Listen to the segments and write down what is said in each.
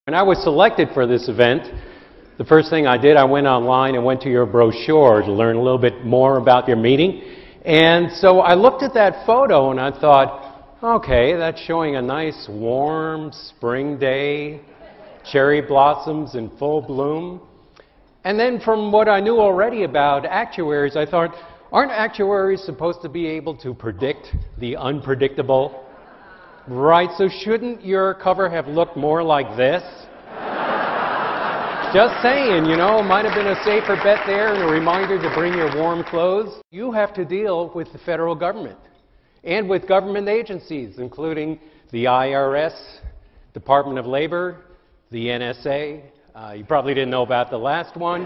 When I was selected for this event, the first thing I did, I went online and went to your brochure to learn a little bit more about your meeting. And so I looked at that photo and I thought, okay, that's showing a nice warm spring day, cherry blossoms in full bloom. And then from what I knew already about actuaries, I thought, aren't actuaries supposed to be able to predict the unpredictable? Right, so shouldn't your cover have looked more like this? Just saying, you know, might have been a safer bet there and a reminder to bring your warm clothes. You have to deal with the federal government and with government agencies, including the IRS, Department of Labor, the NSA. You probably didn't know about the last one.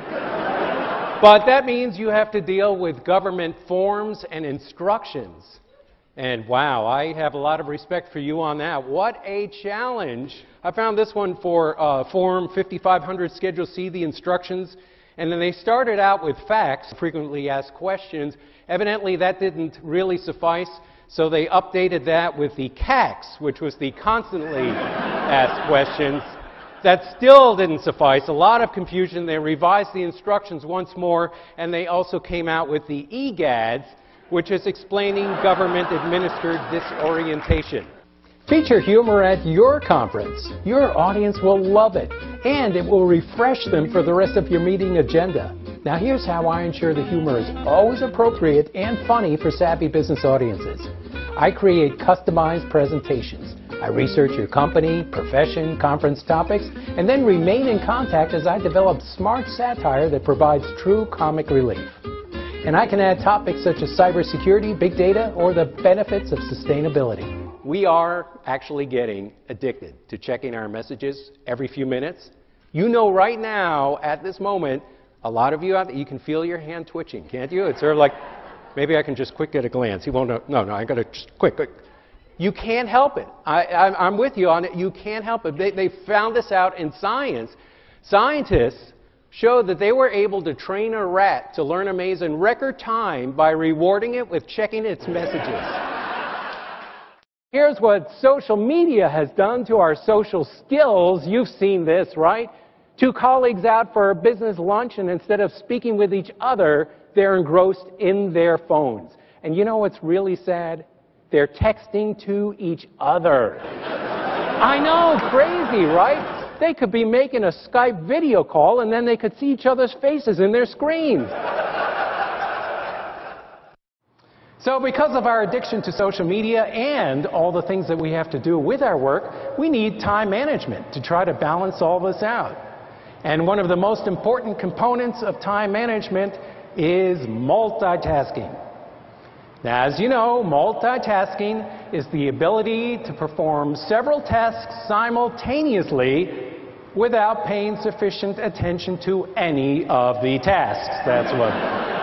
But that means you have to deal with government forms and instructions. And wow, I have a lot of respect for you on that. What a challenge. I found this one for Form 5500 Schedule C, the instructions. And then they started out with facts, frequently asked questions. Evidently that didn't really suffice, so they updated that with the CAQs, which was the constantly asked questions. That still didn't suffice. A lot of confusion. They revised the instructions once more, and they also came out with the EGADS, which is explaining government-administered disorientation. Feature humor at your conference. Your audience will love it, and it will refresh them for the rest of your meeting agenda. Now here's how I ensure the humor is always appropriate and funny for savvy business audiences. I create customized presentations. I research your company, profession, conference topics, and then remain in contact as I develop smart satire that provides true comic relief. And I can add topics such as cybersecurity, big data, or the benefits of sustainability. We are actually getting addicted to checking our messages every few minutes. You know right now, at this moment, a lot of you out there, you can feel your hand twitching, can't you? It's sort of like, maybe I can just quick get a glance. He won't know. No, I got to just quick. You can't help it. I'm with you on it. You can't help it. They found this out in science. Scientists showed that they were able to train a rat to learn a maze in record time by rewarding it with checking its messages. Here's what social media has done to our social skills. You've seen this, right? Two colleagues out for a business lunch, and instead of speaking with each other, they're engrossed in their phones. And you know what's really sad? They're texting to each other. I know, crazy, right? They could be making a Skype video call and then they could see each other's faces in their screens. So because of our addiction to social media and all the things that we have to do with our work, we need time management to try to balance all this out. And one of the most important components of time management is multitasking. Now, as you know, multitasking is the ability to perform several tasks simultaneously without paying sufficient attention to any of the tasks. That's what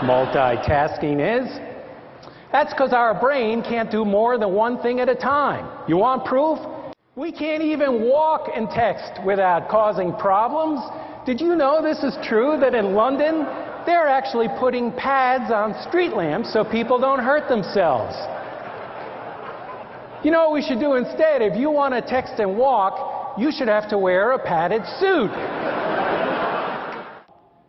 multitasking is. That's because our brain can't do more than one thing at a time. You want proof? We can't even walk and text without causing problems. Did you know this is true, that in London, they're actually putting pads on street lamps so people don't hurt themselves? You know what we should do instead? If you want to text and walk, you should have to wear a padded suit.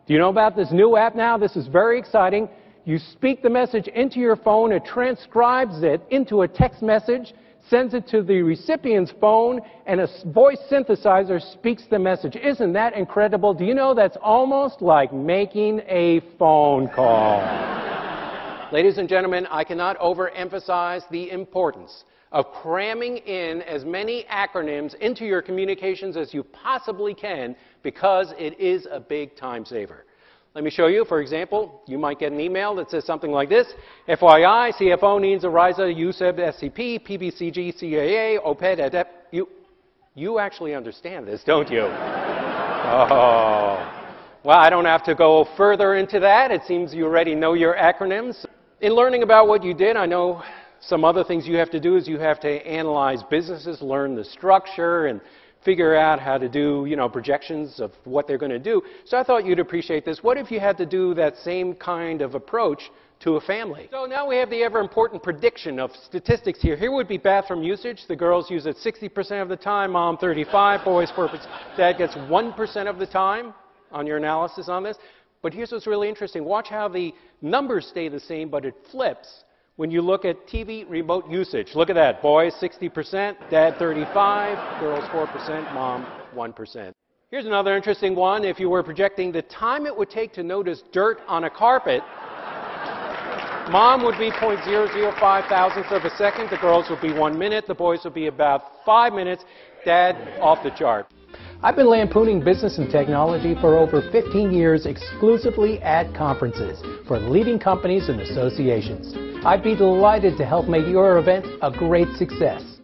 Do you know about this new app now? This is very exciting. You speak the message into your phone, it transcribes it into a text message, sends it to the recipient's phone, and a voice synthesizer speaks the message. Isn't that incredible? Do you know that's almost like making a phone call? Ladies and gentlemen, I cannot overemphasize the importance of cramming in as many acronyms into your communications as you possibly can, because it is a big time saver. Let me show you. For example, you might get an email that says something like this: FYI, CFO needs Ariza, USEB, SCP, PBCG, CAA, OPED, ADEP. You actually understand this, don't you? Oh. Well, I don't have to go further into that. It seems you already know your acronyms. In learning about what you did, I know some other things you have to do is you have to analyze businesses, learn the structure, and figure out how to do, projections of what they're going to do. So I thought you'd appreciate this. What if you had to do that same kind of approach to a family. So now we have the ever important prediction of statistics here. Here would be bathroom usage. The girls use it 60% of the time, mom 35%, boys 4%. Dad gets 1% of the time on your analysis on this. But here's what's really interesting. Watch how the numbers stay the same, but it flips when you look at TV remote usage. Look at that. Boys 60%, dad 35%, girls 4%, mom 1%. Here's another interesting one. If you were projecting the time it would take to notice dirt on a carpet, mom would be 0.005 thousandths of a second, the girls would be 1 minute, the boys would be about 5 minutes, dad off the chart. I've been lampooning business and technology for over 15 years exclusively at conferences for leading companies and associations. I'd be delighted to help make your event a great success.